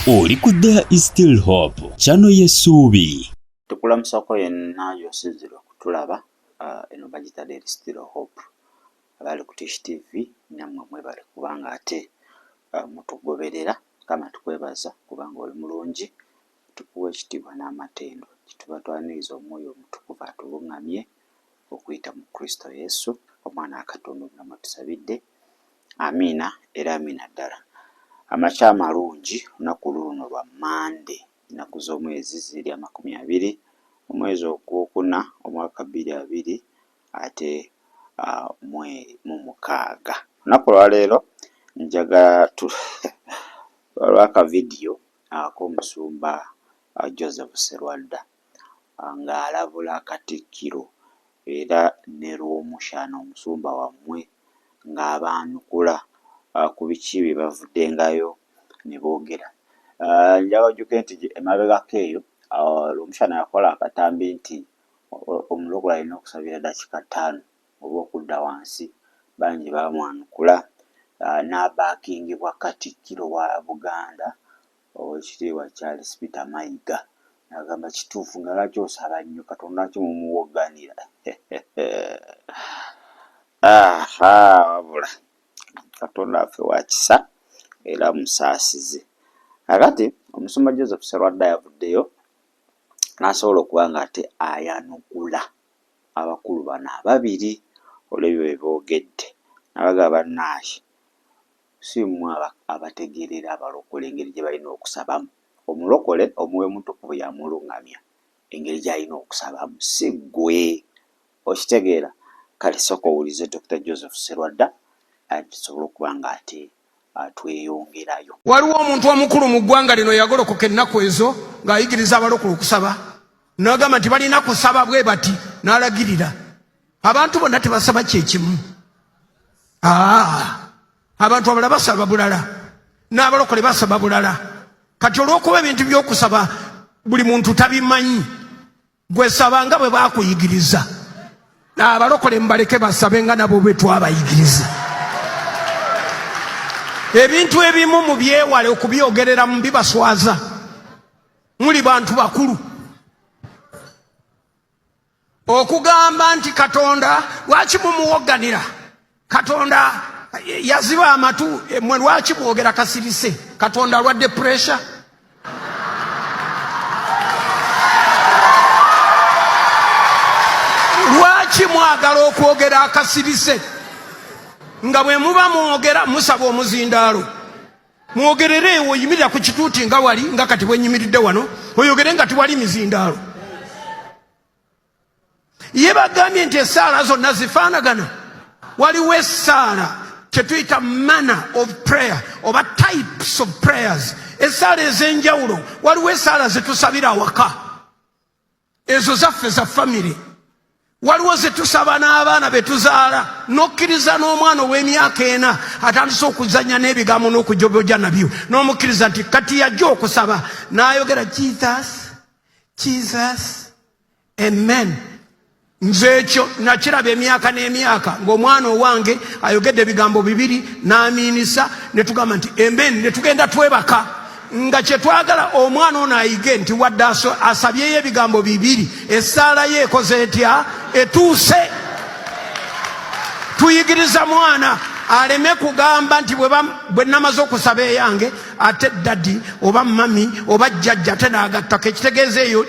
Oli ku There is Still Hope, channel y'essuubi. Tukulamusako yenna yosinzirwa kutulaba eno bagita There is Still Hope. Abali ku Tish TV nammwe mwebale kubanga ate mutugoberera kama tukwebaza kubanga oli mulungi tukuwa ekitiibwa n'amatendo kituba twaniriza omwoyo omutukuvu atulungamye okuyita mu Kristo Yesu omwana akatonda omulamu tusabidde amiina era amiina ddala. Amakya amalungi olunaku luno lwa Mande ennaku z'omwezi ziri 20 omwezi ogwokuna omwaka 2020 ate mu mukaaga. Olunaku lwa leero njagala lwaka vidiyo ak'omusumba Joseph Sserwadda ng'alabula Katikkiro era ne Lwomushana omusumba wammwe ng'abaanukula ku biki bye bavuddengayo ne boogera. Njagala ojjuke nti emabegako eyo Lwomushana yakola akatambi nti omulokole alina okusabira dakika 5 oba okudda wansi bangi baamwanukula n'abaakingibwa Katikkiro wa Buganda Oweekitiibwa Charles Peter Mayiga n'agamba kituufu nga lwaki osaba nnyo Katonda lwaki mumuwogganira wabula Katonda affe wa kisa era musaasize. Kakati omusumba Joseph Sserwadda yavuddeyo n'asobola okuba nga ate ayanukula abakulu bano ababiri olw'ebyo bye boogedde n'abagamba bannaaye si mmwe abategeerera abalokole engeri gye balina okusabamu. Omulokole omuwe mutukuvu yamulungamya engeri gy'alina okusabamu si ggwe okitegeera. Kale sooka owulize Dr. Joseph Sserwadda tusobola okuba nga ate tweyongerayo. Waliwo omuntu omukulu mu ggwanga lino yagolokoka ennaku ezo ng'ayigiriza abalokole okusaba n'agamba nti balina kusaba bwe bati n'alagirira abantu bonna tebasaba kyekimu. Abantu abalala basaba bulala n'abalokole basaba bulala. Kati olw'okuba ebintu by'okusaba buli muntu tabimanyi gwe saba nga bwe baakuyigiriza abalokole mbaleke basabe nga nabo bwe twabayigiriza. Ebintu ebimu mu byewale okubyogerera mu bibaswaza muli bantu bakulu okugamba nti Katonda lwaki mumuwogganira Katonda yaziba amatu mmwe lwaki mwogera kasirise Katonda alwadde pressure lwaki mwagala okwogera akasirise nga bwe muba mwogera musaba omuzindaalo mwogerere ewo oyimirira ku kituuti nga wali nga kati bwenyimiridde wano oyogere nga tiwali mizindaalo. Ye bagambye nti essaala zonna zifaanagana. Waliwo essaala kyetuyita manner of prayer oba types of prayers. Essaala ez'enjawulo waliwo essaala zetusabira awaka ezo zaffe za famire. Waliwo zetusaba n'abaana betuzaala n'okkiriza n'omwana ow'emyaka 4 atandise okuzannya n'ebigambo n'okujobojja nabyo n'omukkiriza nti kati yajja okusaba n'ayogera Jesus Jesus amen. Nze ekyo nakiraba emyaka n'emyaka ng'omwana owange ayogedde ebigambo 2 n'amiinisa ne tugamba nti amen ne tugenda twebaka nga kyetwagala omwana ono ayige nti wadde asabyeyo ebigambo 2 essaala ye ekoze etya etuuse. Tuyigiriza mwana aleme kugamba nti bwe namaze okusaba eyange ate daddi oba mami oba jjajja ate n'agattako ekitegeeza eyo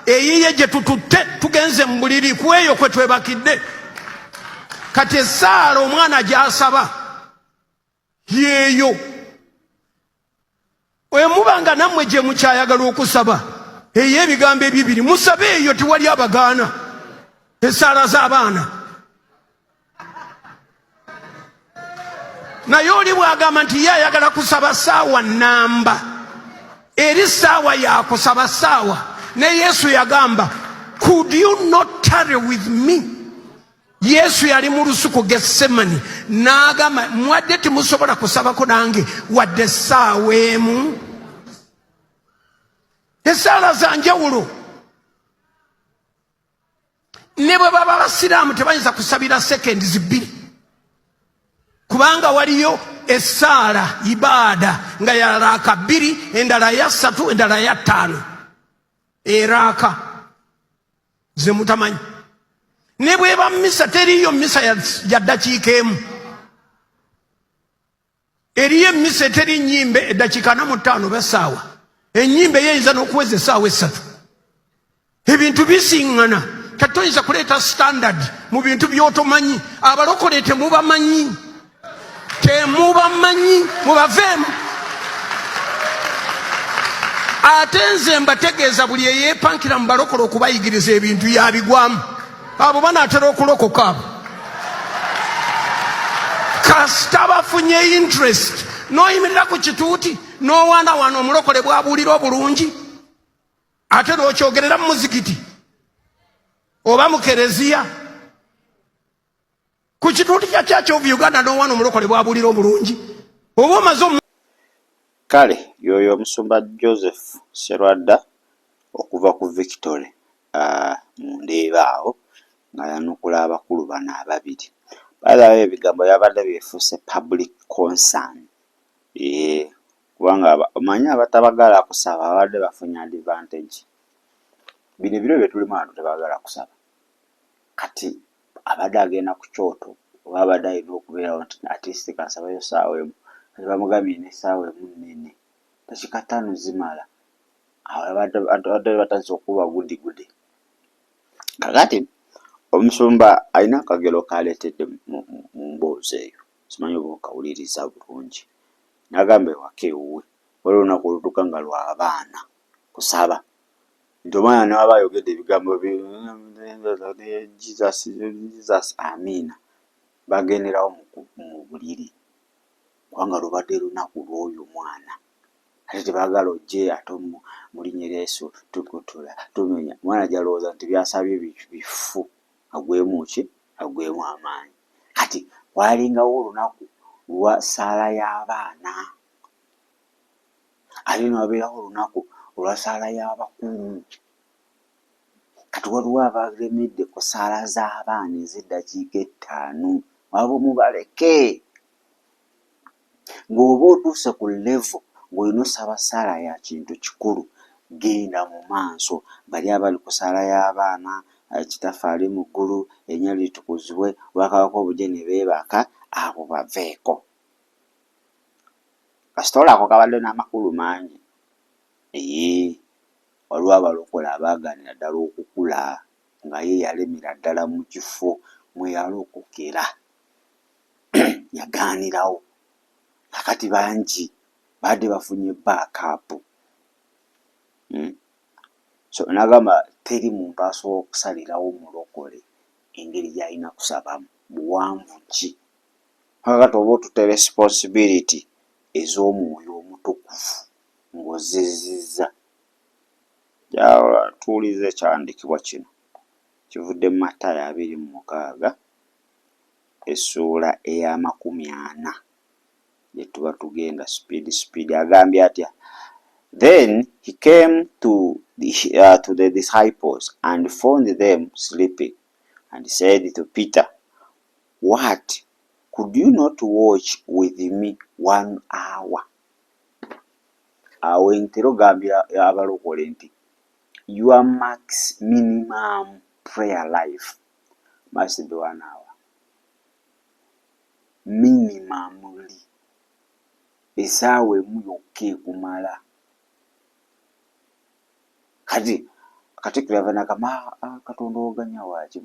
eyiye gye tututte tugenze mu buliri ku eyo kwe twebakidde. Kati essaala omwana gy'asaba yeeyo emubanga nammwe gye mukyayagala okusaba ey'ebigambo 2 musabe eyo tiwali abagaana essaala z'abaana. Naye oli bw'agamba nti ye ayagala kusaba ssaawa nnamba eri ssaawa yakusaba ssaawa ne Yesu yagamba could you not tarry with me. Yesu yali mu lusuku Getsemani n'agamba mwadde timusobola kusabako nange wadde essaawa emu. Essaala za njawulo ne bwe baba basiraamu tebayinza kusabira seconds 2 kubanga waliyo essaala ibaada nga ya raaka 2 endala ya 3 endala ya 5 eraaka ze mutamanyi ne bweba misa teriyo misa ya dakiika emu eriyo emisa teri nnyimbe eddakiika 45 besaawa ennyimbe yeyinza n'okuweza essaawa 3 ebintu bisiŋŋana katoyinza kuleeta standard mu bintu by'otomanyi abalokole temubamanyi mubaveemu ate nze mbategeeza buli eyeepankira mu balokole okubayigiriza ebintu yabigwamu abo banaatera okulokoka abo kasita bafunye interest n'oyimirira ku kituuti n'owaana wano omulokole bw'abuulira obulungi ate n'okyogerera mu muzikiti oba mu kereziya ku kituuti kya Church of Uganda n'owaana omulokole bw'abuulira obulungi oba omaze kale yoyo omusumba Joseph Serwadda okuva ku Victory mu Ndeeba awo nga yanukula abakulu bano ababiri balawo ebigambo yabadde byefuuse public concern kubanga omanyi abatabagala kusaba abadde bafunye advantage bino ebiro bye tulimu abantu tebagala kusaba kati abadde agenda ku kyoto oba abadde alina okubeerawo nti artist kansabayo saawa emu kati bamugambye n'essaawa emu nnene dakiika 5 zimala abadde batandise okuba guddigudde kakati omusumba alina akagero kaleetedde mu mboozi eyo simanyi oba okawuliriza bulungi n'agamba ewaka ewuwe waliwo olunaku olutuuka nga lw'abaana kusaba nti omwana n'aba ayogedde ebigambo Jesus amiina bagenderawo mu buliri kubanga lubadde lunaku lw'oyo mwana ate tebaagala ojje ate mu linnya lya Yesu tukutula tumenya mwana gyalowooza nti byasabye bifu agwemu amaanyi kati walingawo olunaku lwa ssaala y'abaana ate newabeerawo olunaku olwa ssaala y'abakulu kati waliwo abalemedde ku ssaala z'abaana ez'eddakiika 5 waba mubaleke ng'oba otuuse ku level ng'olina osaba ssaala ya kintu kikulu genda mu maaso bali abali ku ssaala y'abaana kitaffe ali mu ggulu erinnya litukuzibwe obwakabaka obujje ne beebaka abo baveeko kasitoola ako kabadde n'amakulu mangi waliwo abalokole abaaganira ddala okukula nga ye yalemera ddala mu kifo mwe yalokokera yagaanirawo kakati bangi badde bafunye baakapu so nagamba teri muntu asobola okusalirawo mulokole engeri gy'alina kusabamu buwanvu ki kakati oba otutte responsibility ez'omwoyo omutukuvu ng'ozizizza tuwulize ekyawandiikibwa kino kivudde mu Matayo 26 essuula eya 40 gye tuba tugenda speed agambye atya then he came to the disciples and found them sleeping and said to Peter, what, could you not watch with me 1 hour? Awo entero gambira abalokole nti your minimum prayer life must be 1 hour. Minimally. Esaawa emu yokka ekumala. Kati Katikkiro n'agamba Katonda oganya waaki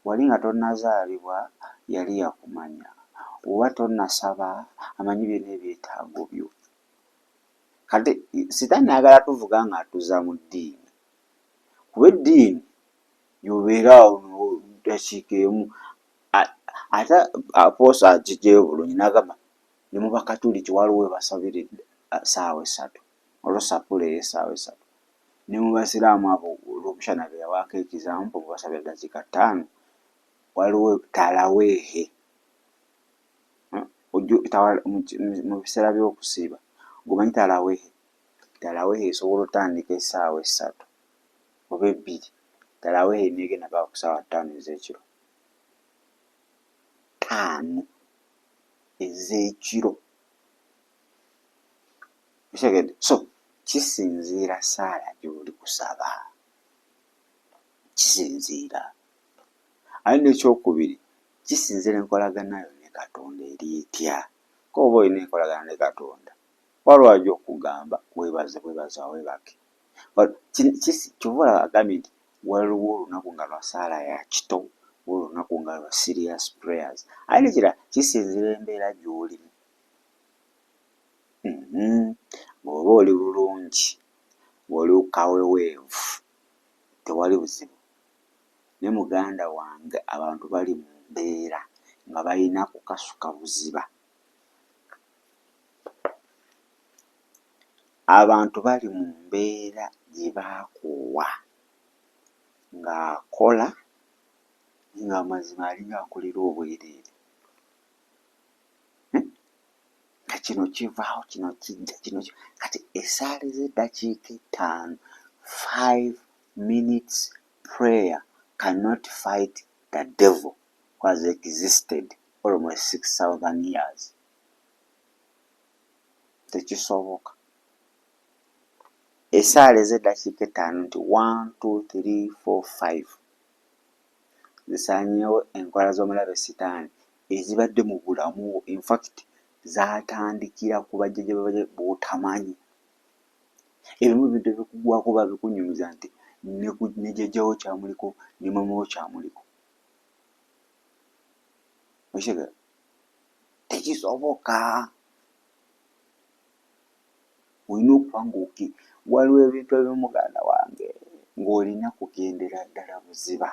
wali nga tonnazaalibwa yali yakumanya oba tonnasaba amanyi byonna ebyetaago byo. Kati Sitaani ayagala tuvuga nga atuza mu ddiini kuba eddiini y'obeeraawo dakiika emu ate apoosa agiggyeyo bulungi n'agamba ne mu Bakatuliki waliwo we basabira essaawa 3 olwo sapula ey'essaawa 3 ne mu Basiraamu abo olw'omushana be yawaako ekizampu basabira dakiika 5 waliwo talaweehe mu biseera by'okusiiba gomanyi talaweehe esobola otandika essaawa 3 oba 2 talaweehe negenda paka ku ssaawa 5 ez'ekiro 5 ez'ekiro. Kitegeedde? So kisinziira ssaala gy'oli kusaba, kisinziira. Ate n'ekyokubiri, kisinziira enkolagana yo ne Katonda eri etya. K'oba olina enkolagana ne Katonda, waliwo ajja okugamba weebaze weebake. Kyova agambye nti waliwo olunaku nga lwa ssaala ya kito, waliwo olunaku nga lwa serious prayers. Ate nekirala kisinziira embeera gy'olimu. Bw'oba oli bulungi, bw'oli kaweweevu, tewali buzibu. Ne muganda wange abantu bali mu mbeera nga balina kukasuka buziba. Abantu bali mu mbeera gye baakoowa ng'akola nga mazima alinga akolera obwereere. Nga kino kivaawo, kino kijja, kino kati essaala ez'eddakiika 5, 5 minutes prayer cannot fight the devil who has existed almost 6,000 years. Tekisoboka. Essaala ez'eddakiika 5 nti 1, 2, 3, 4, 5 zisaanyeewo enkola z'omulabe Sitaani ezibadde mu bulamu. In fact zaatandikira ku bajjajja b'otamanyi. Ebimu ebintu ebikugwako babikunyumiza nti ne jjajjawo kyamuliko ne mamawo kyamuliko. Okitegeera? Tekisoboka. Olina okuba waliwo ebintu ebimu muganda wange ng'olina kugendera ddala buziba.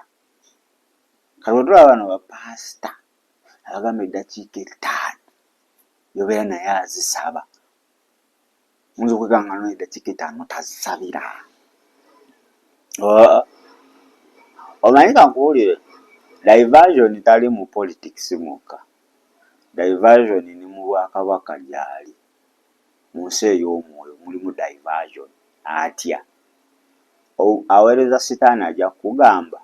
Kati bwe tulaba bano bapaasita abagamba eddakiika 5 y'obeera naye azisaba, oyinza okwekanga nga eddakiika 5 tazisabira. Omanyi kankubuulire, diversion tali mu politics mwokka. Diversion ni mu Bwakabaka gy'ali. Mu nsi ey'omwoyo mulimu diversion. Atya aweereza Sitaani ajja kukugamba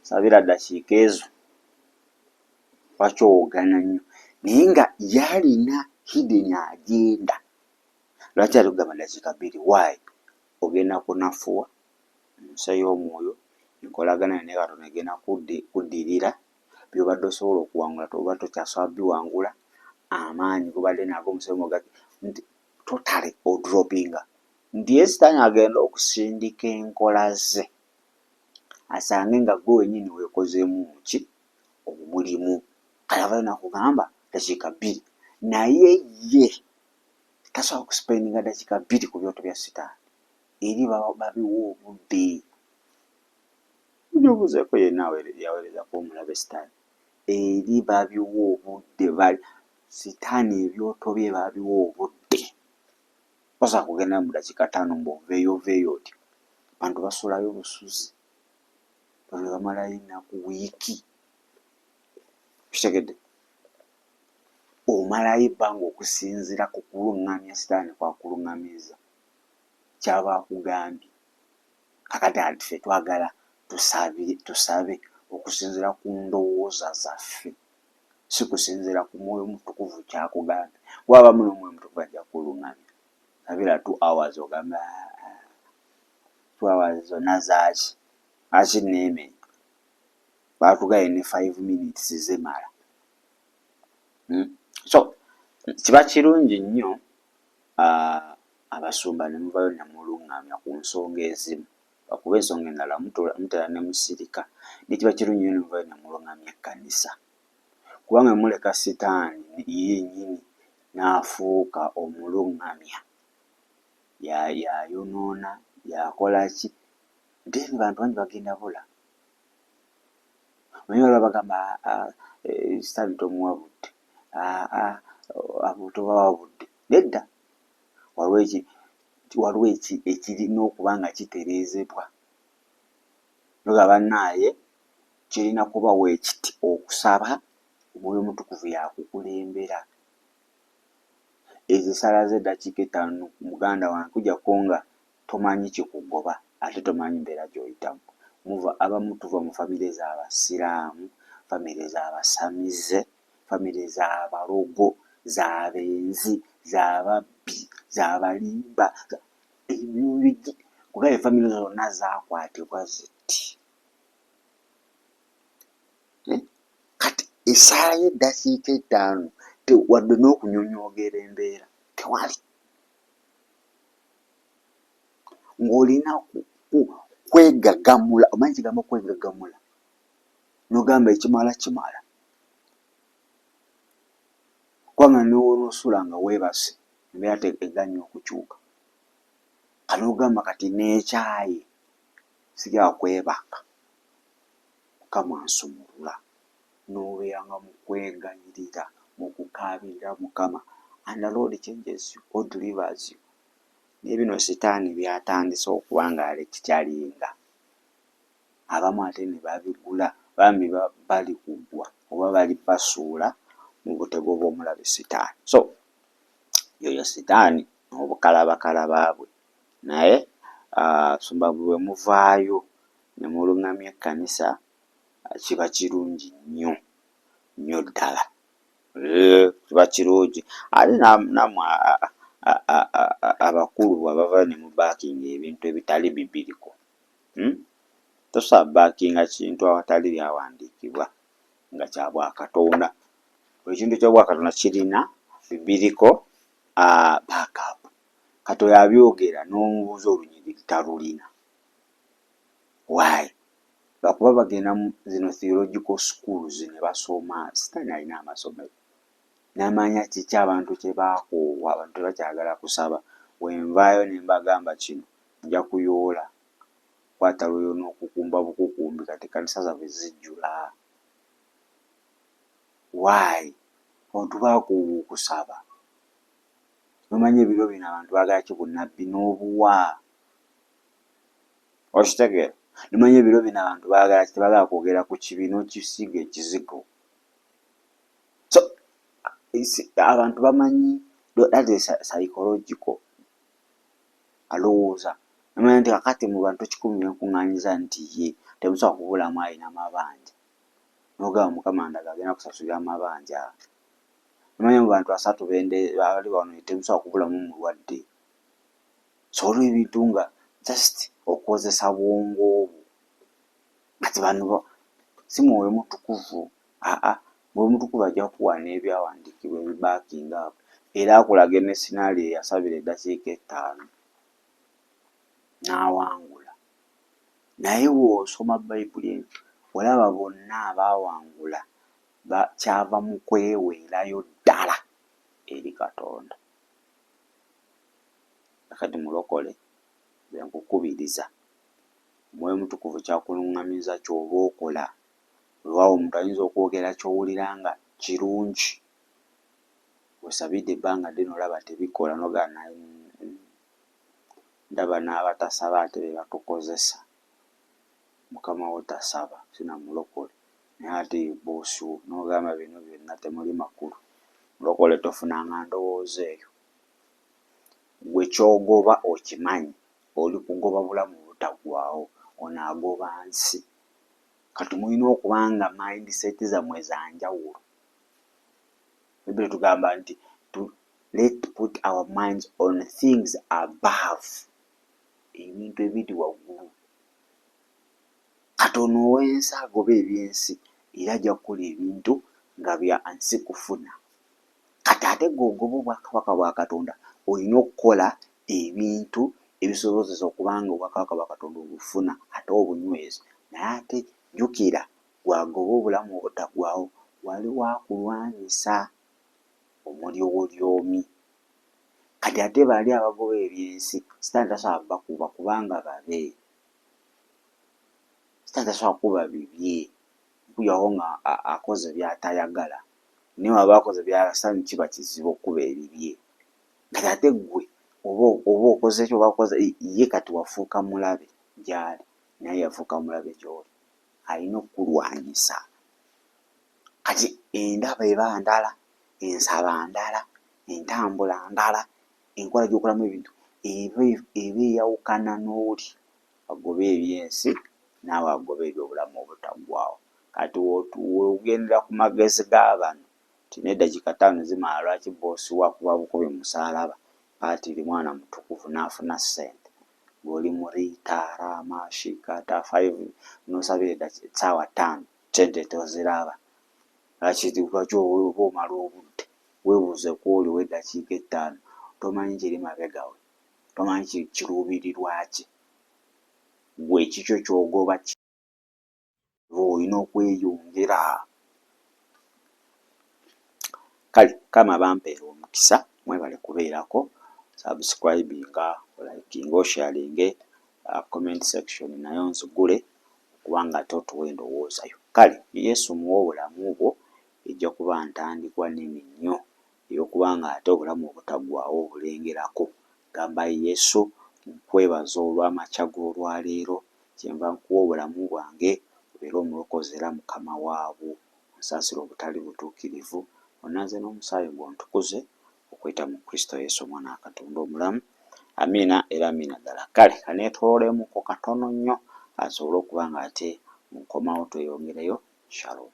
sabira ddakiika ezo, lwaki owoggana nnyo? Naye nga yalina hidden agenda. Lwaki ali kugamba ddakiika 2? Why? Ogenda kunafuwa mu nsi ey'omwoyo, enkolagana ne Katonda egenda kuddirira by'obadde osobola okuwangula oba tokyasobola biwangula. Amaanyi gobadde nago omusemo gati nti totally odroppinga. Nti ye Sitaani agenda okusindika enkola ze asange nga gwe wennyini weekozeemu ki omulimu. Kale ava nakugamba ddakiika 2, naye ye tasobola kusipendinga ddakiika 2 ku byoto bya Sitaani. Eri babiwa obudde. Obuzeeko yenna yaweerezako omulabe Sitaani. Eri babiwa obudde. Sitaani ebyoto bye babiwa obudde. Osobola kugenda mu ddakiika 5 ng'oveeyo oti. Abantu basulayo busuzi. Bano bamalayo ennaku wiiki. Kitegedde? Omalayo ebbanga okusinziira ku kuluŋŋamya Sitaani kwakuluŋŋamiza. Kyaba akugambye. Kakati ati ffe twagala tusabe okusinziira ku ndowooza zaffe, si kusinziira ku Mwoyo Mutukuvu kyakugambye. Wabamu n'Omwoyo Mutukuvu ajja kuluŋŋamya. Sabira 2 hours ogamba 2 hours zonna zaaki? Lwaki neemenya? Baatugaye ne 5 minutes zimala. So kiba kirungi nnyo abasumba ne muvayo ne muluŋŋamya ku nsonga ezimu. Lwakuba ensonga endala mutera ne musirika. Ne kiba kirungi nnyo ne muvayo ne muluŋŋamya ekkanisa. Kubanga muleka Sitaani yennyini n'afuuka omuluŋŋamya, yayonoona, yakola ki, then bantu bangi bagenda bula. Omanyi waliwo bagamba Sitaani tomuwa budde, tobawa budde. Nedda, waliwo ekirina okuba nga kitereezebwa. Noga bannaaye kirina kuba weekiti okusaba, Omwoyo Mutukuvu yakukulembera. Ezo essaala z'eddakiika 5 muganda wange kujjako nga tomanyi kikugoba ate tomanyi mbeera gy'oyitamu. Abamu tuva mu famire z'Abasiraamu, famire z'Abasamize, famire z'Abalogo, z'abenzi, z'ababbi, z'abalimba, ebyobigi kuba efamire zonna zaakwatibwa ziti. Kati essaawa y'eddakiika 5 wadde n'okunyonyoogera embeera tewali, ng'olina kwegagamula. Omanyi kigambo kwegagamula? N'ogamba ekimala kimala, kubanga n'onoosula nga weebase embeera teganya okukyuka. N'ogamba kati n'ekyayi sijja kwebaka, Mukama ansumulula. N'obeeranga mu kwegayirira, mu kukaabirira Mukama, and the Lord changes you or delivers you. Naye bino Sitaani byatandise okuba ng'alekityalinga. Abamu ate ne babigula, bambi bali kugwa oba bali basuula mu butego bw'omulabe Sitaani. So yoyo Sitaani n'obukalabakalaba bwe. Naye sumba bwe muvaayo ne mulungamya ekkanisa, kiba kirungi nnyo nnyo ddala. Kiba kirungi. Ate nammwe abakulu abava ne mu baakinga ebintu ebitali bibiriko, tosobola baakinga kintu awatali byawandiikibwa nga kya Bwakatonda. Buli kintu ky'Obwakatonda kirina bibiriko backup. Kati oyo abyogera n'omubuuza olunyiriri talulina. Why? Lwakuba bagenda mu zino theological schools ne basoma. Sitaani alina amasomero n'amanya kiki abantu kye baakoowa, abantu tebakyagala kusaba. Bwenvaayo ne mbagamba kino nja kuyoola, kwata lwoyo n'okukumba bukukumbi, kati kanisa zaffe zijjula. Why? Abantu baakoowa okusaba. Nomanyi ebiro bino abantu baagala ki bunnabbi n'obuwa. Okitegeera? Nomanyi ebiro bino abantu baagala ki, tebaagala kwogera ku kibi n'okisiiga ekizigo. So abantu bamanyi, that is psychological. Alowooza nomanyi nti kakati mu bantu 100 benkuŋŋaanyiza nti ye temusobola kubulamu alina amabanja, n'ogamba Mukama ndaga agenda kusasulira amabanja. Nomanyi mu bantu 3 bali wano temusobola kubulamu mulwadde. So olwo ebintu nga just okozesa bwongo obwo. Kati bano si Mwoyo Mutukuvu. Mwoyo Mutukuvu ajja kuwa n'ebyawandiikibwa ebibaakinga abo, era akulaga ne sinaaliyo eyasabira eddakiika 5 n'awangula. Naye bw'osoma Bayibuli eno olaba bonna abaawangula kyava mu kweweerayo ddala eri Katonda. Kati mulokole benkukubiriza, Mwoyo Mutukuvu kyakuluŋŋamiza ky'oba okola. Olwawo omuntu ayinza okwogera ky'owulira nga kirungi, osabidde ebbanga ddene olaba tebikola, n'ogamba ndaba n'abatasaba ate be batukozesa. Mukama wo tasaba, sinamulokole, naye ate ye boosi wo n'ogamba bino byonna temuli makulu. Mulokole tofunanga ndowooza eyo. Gwe ky'ogoba okimanyi, oli kugoba bulamu butaggwaawo, onaagoba nsi. Kati mulina okuba nga mindset zammwe za njawulo. Bibuli tugamba nti let's put our minds on things above, ebintu ebiri waggulu. Katono ow'ensi agoba ebyensi era ajja kukola ebintu nga bya nsi kufuna. Kati ate gw'ogoba obwakabaka bwa Katonda olina okukola ebintu ebisobozesa okubanga obwakabaka bwa Katonda obufuna ate obunyweza. Naye ate jjukira, gwagoba obulamu obutaggwaawo waliwo akulwanyisa, omulyobolyomi. Kati ate bali abagoba ebyensi Sitaani tasobola bakuba kubanga babe. Sitaani tasobola kuba bibye, kujjako nga akoze by'atayagala. Naye waba akoze by'ayagala, Sitaani kiba kizibu okuba ebibye. Kati ate ggwe oba okoze ekyo oba okoze ye, kati wafuuka mulabe gy'ali, naye yafuuka mulabe gy'oli. Alina okukulwanyisa. Kati endaba eba ndala, ensaba ndala, entambula ndala, enkola gy'okolamu ebintu eba eyawukana n'oli agoba ebyensi naawe agoba ebyobulamu obutaggwaawo. Kati wogendera ku magezi g'abano nti n'eddakiika 5 zimala lwaki boosi wakuba bukubi musalaba paatiri mwana mutukuvu n'afuna ssente ng'oli mu liitaara amashikata 5 n'osabira essaawa 5 ssente toziraba. Lwaki oba omala obudde weebuuze ku oli w'eddakiika 5 tomanyi kiri mabegawe, tomanyi kiruubirirwa ki, gwe ekikyo ky'ogoba olina okweyongera. Kale Mukama bampeera omukisa, mwebale kubeerako, subscribinga, likinga, osharinge, comment section nayo nzigule kubanga ate otuwa endowoozayo. Kale Yesu muwe obulamu bwo ejja kuba ntandikwa nene nnyo ey'okubanga ate obulamu obutaggwaawo obulengerako. Gamba Yesu nkwebaza olw'amakya g'olwaleero, kyenva nkuwa obulamu bwange obeere omulokozi era Mukama waabwo, onsaasire obutali butuukirivu, onnaze n'omusaayi gw'ontukuze okwita mu Kristo Yesu omwana wa Katonda omulamu. Amiina era amiina ddala. Kale kaneetololemuko katono nnyo asobole okuba nga ate munkomawo tweyongereyo. Shalom.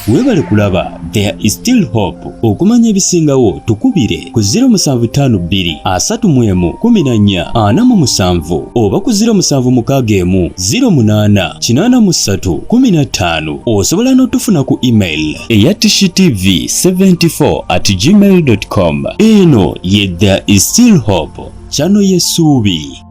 Weebale kulaba There is Still Hope. Okumanya ebisingawo tukubire ku 0752 31 14 47 oba ku 0761 08 83 15. Osobola n'otufuna ku email eya tshitv74@gmail.com. Eno ye There is Still Hope, channel y'essuubi.